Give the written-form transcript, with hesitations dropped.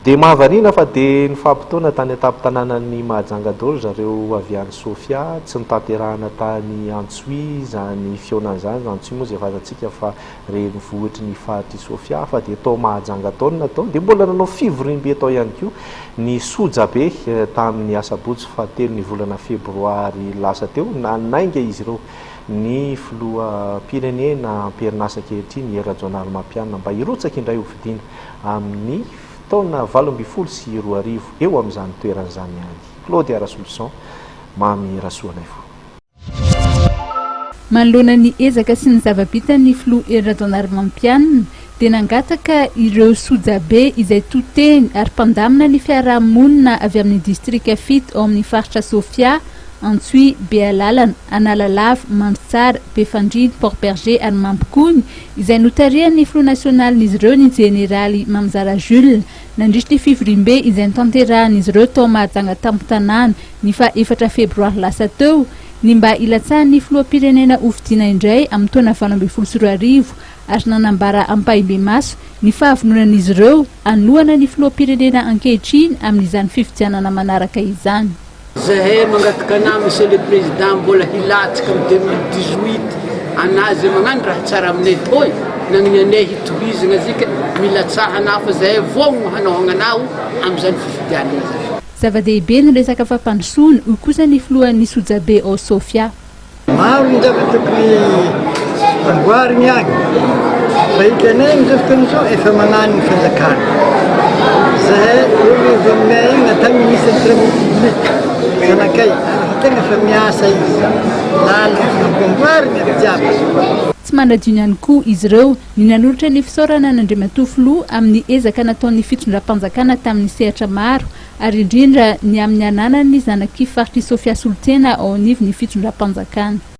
dia mahavariana fa dia ny fampitona tany atapy-tanànany Mahajangadoro zareo avy any Sofia tsy nitanterahana tany Antsohiza ny feonan'izany Antsohiza moa izay fantatsika fa renivohitry ny faritry Sofia fa dia tao Mahajangadoro natao dia mbola nanao fivorim-be tao ihany koa ny Sojabe tamin'ny asabotsy fahatelo ny volana febroary lasa teo nanainga izy ireo ny filoha pirenena amperinasa ankehitriny Hery Rajoanary Mampianina mba hirotsaka indray hovidiana amin'ny taona 2024 eo amin'izany toeran'izany ihany. Claude Arasolution, Mamy Rasoanaivo. Manoloana ny ezaka sy ny zava-bitany filoha Hery Rajoanary Mampianina dia nangataka ireo Sojabe izay toteny ary mpandamina ny fiarahamonina avy amin'ny distrika 7 ao amin'ny faritra Sofia, Antsohi, Bealalana, Analalava, Mamitsara, Befandridy, Port-Berger ary Mampikony izay notarihan'ny filoha nasionalin'izy ireo ny jeneraly Mamzara Jules nandritra ny fivorim-be izay nitanterahan'izy ireo tao Mahajanga tampon-tanàna ny fa 4 febroary lasa teo ny mba ilatsahan'ny filoham-pirenena hovidiana indray amin'ny taona 2024 ary nanambara ampahimbe maso ny fahavononan'izy ireo anohana ny filoham-pirenena ankehitriny amin'izany fifidianana manaraka izany. Zahay mangataka na Monsieur le Président mbola hilatsaka amin'ny 2018 anazy magnano raha tsara aminay toy nagnanay hitohizana zika milatsahana fa zahay voagno hanaohananao amin'izany fifidianana. Zava-dehibe ny resaka fampandrosoana ho kosa ny filohan'ny Sojabe ao Sofia. Maro ny tokony amboariny agny fa hitanay amin'izao fotoana izao efa magnano ny fanjakana. Zahay olo avy aminay agny natao ministre de travaux zanakay tegna fa miasa izy lalana amboariny aby jiaby. Tsy manadino ihany koa izy ireo ny nanolotra ny fisaorana n'Andriamatoa filoha amin'ny ezaka nataon'ny fitondram-panjakana tamin'ny sehatra maro ary indrindra ny amin'ny ananany zanaky faritry Sofia Solitena ao anivon'ny fitondram-panjakana.